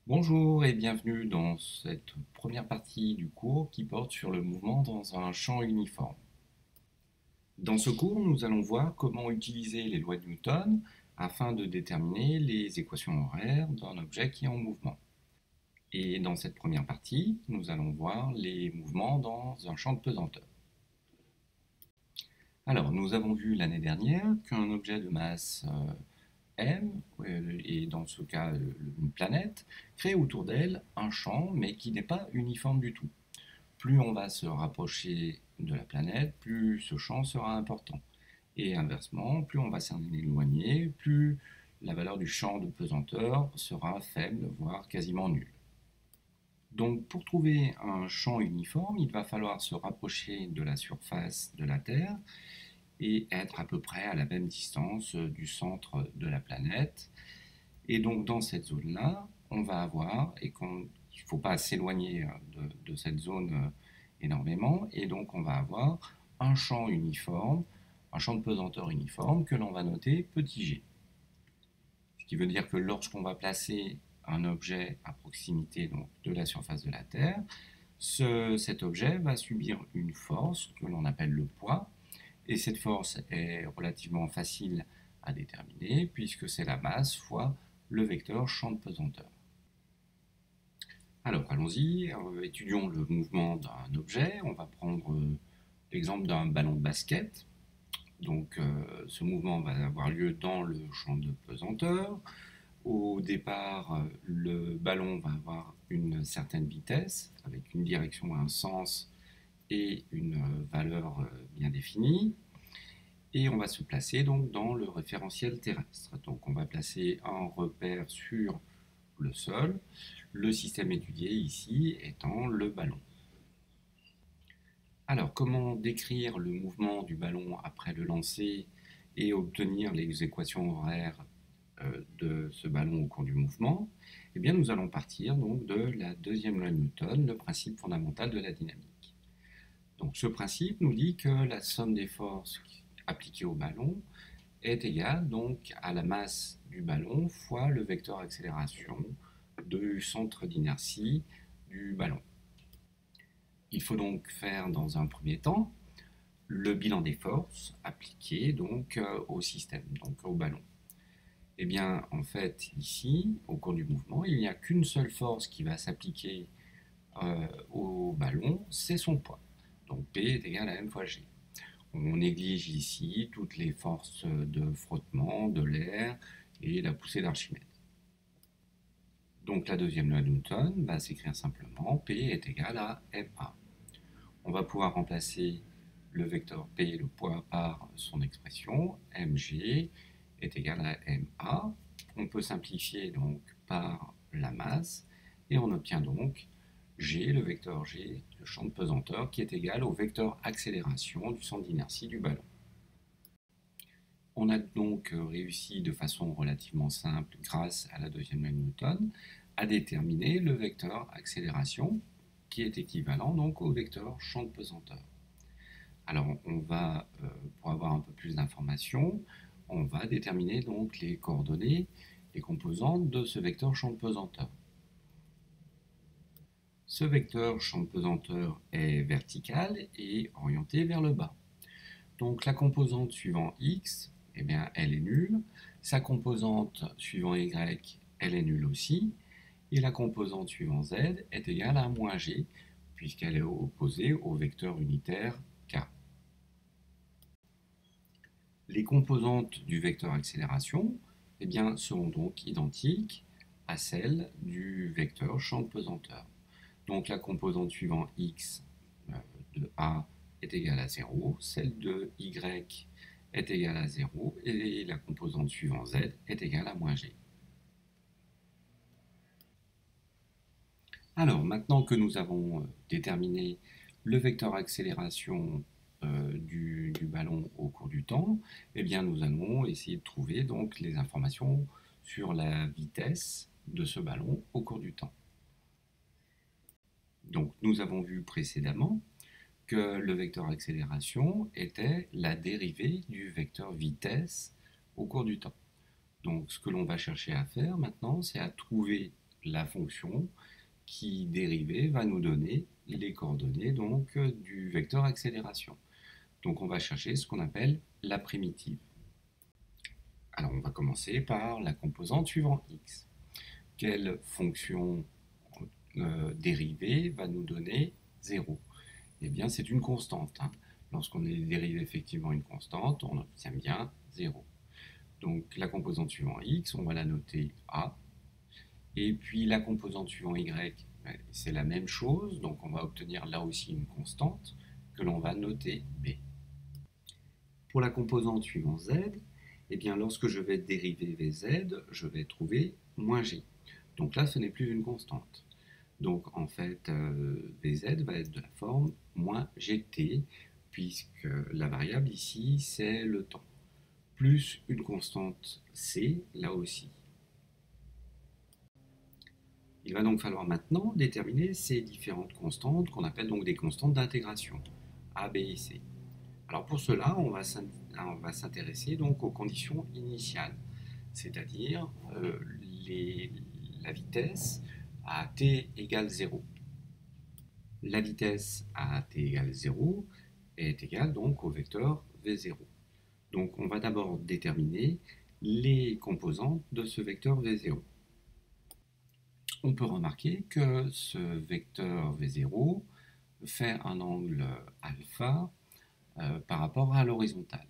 Bonjour et bienvenue dans cette première partie du cours qui porte sur le mouvement dans un champ uniforme. Dans ce cours, nous allons voir comment utiliser les lois de Newton afin de déterminer les équations horaires d'un objet qui est en mouvement. Et dans cette première partie, nous allons voir les mouvements dans un champ de pesanteur. Alors, nous avons vu l'année dernière qu'un objet de masse M, et dans ce cas une planète, crée autour d'elle un champ, mais qui n'est pas uniforme du tout. Plus on va se rapprocher de la planète, plus ce champ sera important. Et inversement, plus on va s'en éloigner, plus la valeur du champ de pesanteur sera faible, voire quasiment nulle. Donc pour trouver un champ uniforme, il va falloir se rapprocher de la surface de la Terre et être à peu près à la même distance du centre de la planète. Et donc dans cette zone-là, on va avoir, il ne faut pas s'éloigner de cette zone énormément, et donc on va avoir un champ uniforme, un champ de pesanteur uniforme que l'on va noter petit g. Ce qui veut dire que lorsqu'on va placer un objet à proximité donc, de la surface de la Terre, cet objet va subir une force que l'on appelle le poids, et cette force est relativement facile à déterminer puisque c'est la masse fois le vecteur champ de pesanteur. Alors allons-y, étudions le mouvement d'un objet. On va prendre l'exemple d'un ballon de basket. Donc ce mouvement va avoir lieu dans le champ de pesanteur. Au départ, le ballon va avoir une certaine vitesse avec une direction, un sens et une valeur bien définie. Et on va se placer donc dans le référentiel terrestre. Donc on va placer un repère sur le sol, le système étudié ici étant le ballon. Alors comment décrire le mouvement du ballon après le lancer et obtenir les équations horaires de ce ballon au cours du mouvement? Eh bien nous allons partir donc de la deuxième loi de Newton, le principe fondamental de la dynamique. Donc ce principe nous dit que la somme des forces appliquées au ballon est égale donc à la masse du ballon fois le vecteur accélération du centre d'inertie du ballon. Il faut donc faire dans un premier temps le bilan des forces appliquées donc au système, donc au ballon. Eh bien, en fait, ici, au cours du mouvement, il n'y a qu'une seule force qui va s'appliquer au ballon, c'est son poids. Donc P est égal à M fois G. On néglige ici toutes les forces de frottement, de l'air et la poussée d'Archimède. Donc la deuxième loi de Newton va s'écrire simplement P est égal à Ma. On va pouvoir remplacer le vecteur P, le poids, par son expression Mg est égal à Ma. On peut simplifier donc par la masse et on obtient donc G, le vecteur G, le champ de pesanteur, qui est égal au vecteur accélération du centre d'inertie du ballon. On a donc réussi de façon relativement simple, grâce à la deuxième loi de Newton, à déterminer le vecteur accélération, qui est équivalent donc au vecteur champ de pesanteur. Alors on va, pour avoir un peu plus d'informations, on va déterminer donc les coordonnées, les composantes de ce vecteur champ de pesanteur. Ce vecteur champ de pesanteur est vertical et orienté vers le bas. Donc la composante suivant x, eh bien, elle est nulle. Sa composante suivant y, elle est nulle aussi. Et la composante suivant z est égale à moins g, puisqu'elle est opposée au vecteur unitaire k. Les composantes du vecteur accélération eh bien, seront donc identiques à celles du vecteur champ de pesanteur. Donc la composante suivant x de a est égale à 0, celle de y est égale à 0 et la composante suivant z est égale à moins g. Alors maintenant que nous avons déterminé le vecteur accélération du ballon au cours du temps, eh bien nous allons essayer de trouver donc les informations sur la vitesse de ce ballon au cours du temps. Donc nous avons vu précédemment que le vecteur accélération était la dérivée du vecteur vitesse au cours du temps. Donc ce que l'on va chercher à faire maintenant, c'est à trouver la fonction qui dérivée va nous donner les coordonnées donc, du vecteur accélération. Donc on va chercher ce qu'on appelle la primitive. Alors on va commencer par la composante suivant x. Quelle fonction dérivée va nous donner 0? Eh bien c'est une constante. Lorsqu'on dérive effectivement une constante, on obtient bien 0. Donc la composante suivant x, on va la noter a. Et puis la composante suivant y, c'est la même chose, donc on va obtenir là aussi une constante que l'on va noter b. Pour la composante suivant z, eh bien lorsque je vais dériver vz, je vais trouver moins g. Donc là, ce n'est plus une constante. Donc en fait, vz va être de la forme moins gt, puisque la variable ici, c'est le temps, plus une constante c, là aussi. Il va donc falloir maintenant déterminer ces différentes constantes qu'on appelle donc des constantes d'intégration, a, b et c. Alors pour cela, on va s'intéresser donc aux conditions initiales, c'est-à-dire la vitesse à t égale 0. La vitesse à t égale 0 est égale donc au vecteur v0. Donc on va d'abord déterminer les composantes de ce vecteur v0. On peut remarquer que ce vecteur v0 fait un angle alpha par rapport à l'horizontale.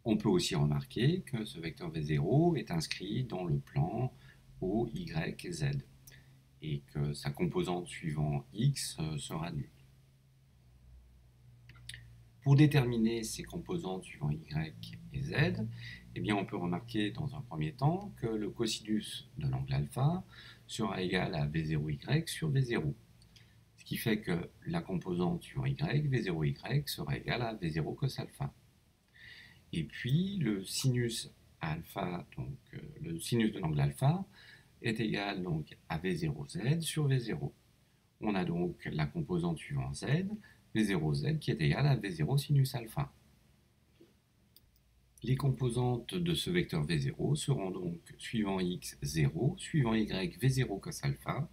On peut aussi remarquer que ce vecteur v0 est inscrit dans le plan OYZ et que sa composante suivant x sera nulle. Pour déterminer ces composantes suivant y et z, eh bien on peut remarquer dans un premier temps que le cosinus de l'angle alpha sera égal à v0y sur v0. Ce qui fait que la composante suivant y, v0y, sera égale à v0 cos alpha. Et puis le sinus alpha, donc le sinus de l'angle alpha, est égal donc à v0z sur v0. On a donc la composante suivant z, v0z, qui est égale à v0 sinus alpha. Les composantes de ce vecteur v0 seront donc suivant x 0, suivant y v0 cos alpha,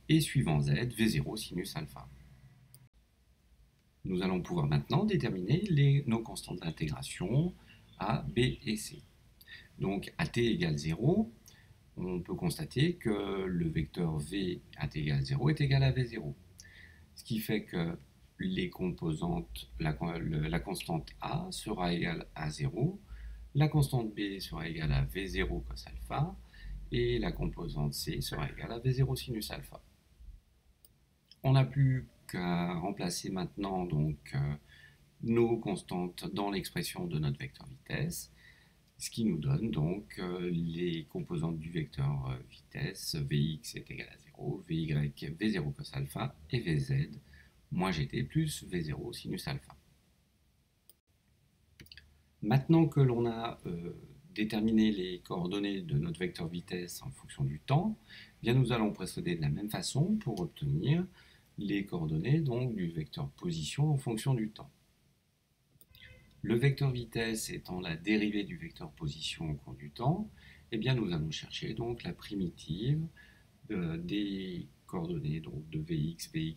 et suivant z v0 sinus alpha. Nous allons pouvoir maintenant déterminer nos constantes d'intégration a, b et c. Donc à t égale 0, on peut constater que le vecteur v à t égale 0 est égal à v0. Ce qui fait que les composantes, la constante a sera égale à 0, la constante b sera égale à v0 cos alpha, et la composante c sera égale à v0 sinus alpha. On n'a plus qu'à remplacer maintenant donc nos constantes dans l'expression de notre vecteur vitesse, ce qui nous donne donc les composantes du vecteur vitesse. Vx est égal à 0, Vy v0 cos alpha et Vz moins gt plus v0 sinus alpha. Maintenant que l'on a déterminé les coordonnées de notre vecteur vitesse en fonction du temps, eh bien nous allons procéder de la même façon pour obtenir les coordonnées donc, du vecteur position en fonction du temps. Le vecteur vitesse étant la dérivée du vecteur position au cours du temps, eh bien nous allons chercher donc la primitive des coordonnées donc, de Vx, Vy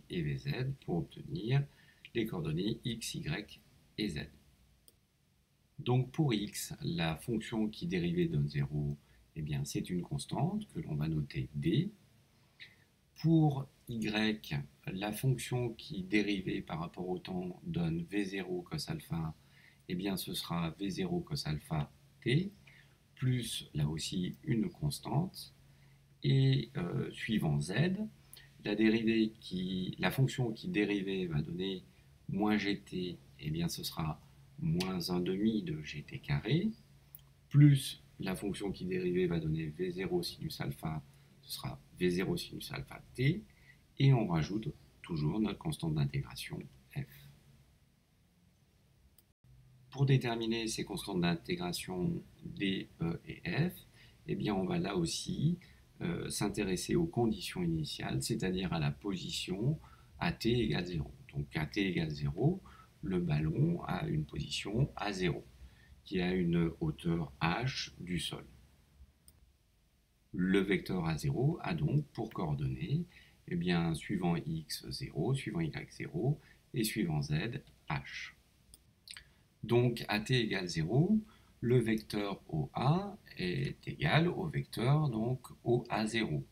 et Vz pour obtenir les coordonnées x, y et z. Donc pour x, la fonction qui dérivée donne 0, eh bien c'est une constante que l'on va noter d. Pour y, la fonction qui dérivée par rapport au temps donne v0 cos alpha, eh bien ce sera v0 cos alpha t, plus là aussi une constante. Et suivant z, la fonction qui dérivée va donner moins gt, eh bien ce sera moins 1 demi de gt carré, plus la fonction qui dérivée va donner v0 sinus alpha, ce sera v0 sinus alpha t, et on rajoute toujours notre constante d'intégration f. Pour déterminer ces constantes d'intégration d, e et f, eh bien on va là aussi s'intéresser aux conditions initiales, c'est-à-dire à la position à t égale 0. Donc à t égale 0, le ballon a une position à 0, qui a une hauteur h du sol. Le vecteur A0 a donc pour coordonnées, eh bien, suivant x 0, suivant y 0 et suivant z h. Donc à t égale 0, le vecteur OA est égal au vecteur donc OA0.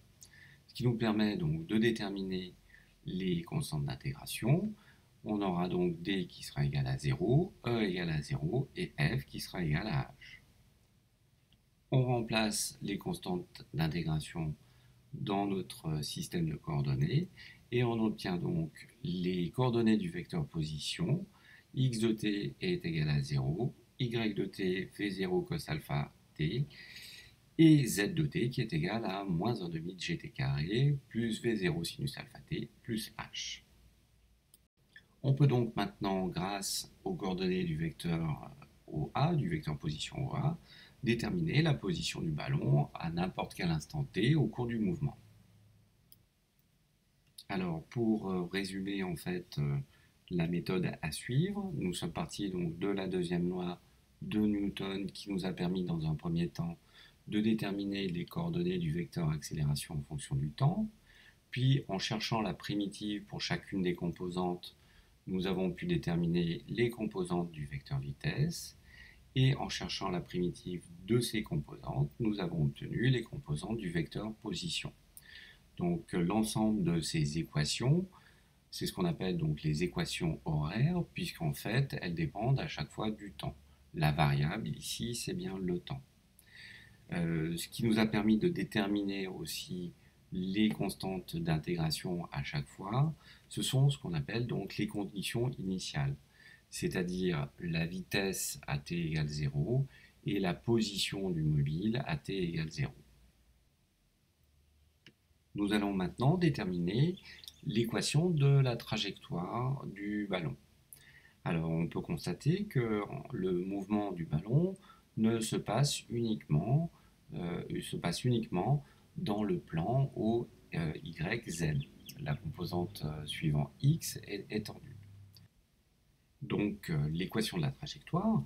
Ce qui nous permet donc de déterminer les constantes d'intégration. On aura donc D qui sera égal à 0, E égal à 0 et F qui sera égal à H. On remplace les constantes d'intégration dans notre système de coordonnées et on obtient donc les coordonnées du vecteur position. X de t est égal à 0, y de t v0 cos alpha t, et z de t qui est égal à moins 1 demi de gt carré plus v0 sinus alpha t plus h. On peut donc maintenant, grâce aux coordonnées du vecteur OA, du vecteur position OA, déterminer la position du ballon à n'importe quel instant t au cours du mouvement. Alors, pour résumer en fait la méthode à suivre, nous sommes partis donc de la deuxième loi de Newton qui nous a permis dans un premier temps de déterminer les coordonnées du vecteur accélération en fonction du temps. Puis, en cherchant la primitive pour chacune des composantes, nous avons pu déterminer les composantes du vecteur vitesse. Et en cherchant la primitive de ces composantes, nous avons obtenu les composantes du vecteur position. Donc l'ensemble de ces équations, c'est ce qu'on appelle donc les équations horaires, puisqu'en fait, elles dépendent à chaque fois du temps. La variable ici, c'est bien le temps. Ce qui nous a permis de déterminer aussi les constantes d'intégration à chaque fois, ce sont ce qu'on appelle donc les conditions initiales, c'est-à-dire la vitesse à t égale 0 et la position du mobile à t égale 0. Nous allons maintenant déterminer l'équation de la trajectoire du ballon. Alors on peut constater que le mouvement du ballon ne se passe uniquement, dans le plan O, Y, Z. La composante suivant X est tendue. Donc l'équation de la trajectoire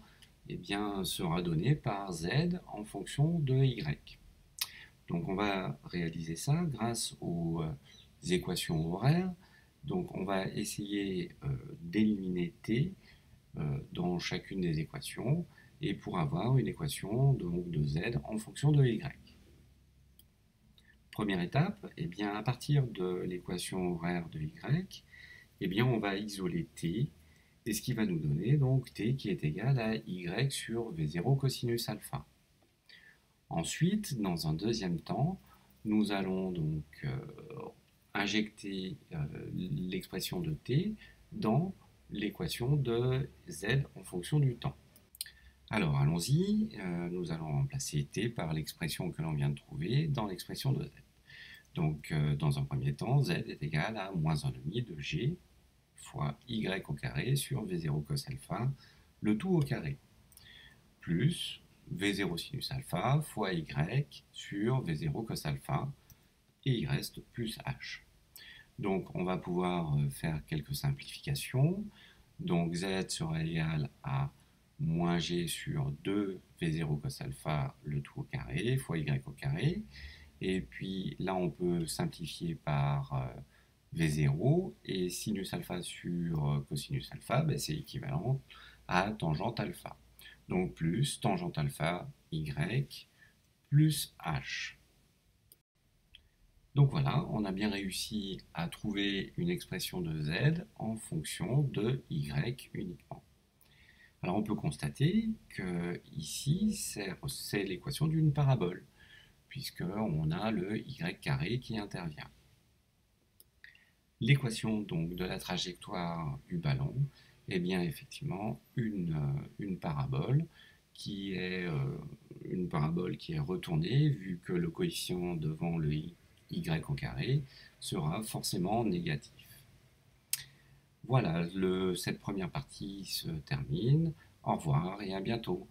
eh bien, sera donnée par Z en fonction de Y. Donc on va réaliser ça grâce aux équations horaires. Donc on va essayer d'éliminer t dans chacune des équations et pour avoir une équation de z en fonction de y. Première étape, eh bien, à partir de l'équation horaire de y, eh bien, on va isoler t, et ce qui va nous donner donc t qui est égal à y sur v0 cosinus alpha. Ensuite, dans un deuxième temps, nous allons donc injecter l'expression de t dans l'équation de z en fonction du temps. Alors allons-y, nous allons remplacer t par l'expression que l'on vient de trouver dans l'expression de z. Donc dans un premier temps, z est égal à moins 1 demi de g fois y au carré sur v0 cos alpha, le tout au carré, plus v0 sinus alpha fois y sur v0 cos alpha, et il reste plus h. Donc on va pouvoir faire quelques simplifications. Donc z sera égal à moins g sur 2 v0 cos alpha, le tout au carré, fois y au carré. Et puis là, on peut simplifier par v0, et sinus alpha sur cosinus alpha, ben, c'est équivalent à tangente alpha. Donc plus tangente alpha y plus h. Donc voilà, on a bien réussi à trouver une expression de z en fonction de y uniquement. Alors on peut constater que ici, c'est l'équation d'une parabole, puisqu'on a le y carré qui intervient. L'équation donc de la trajectoire du ballon est bien effectivement une parabole qui est retournée, vu que le coefficient devant le y au carré sera forcément négatif. Voilà, cette première partie se termine. Au revoir et à bientôt.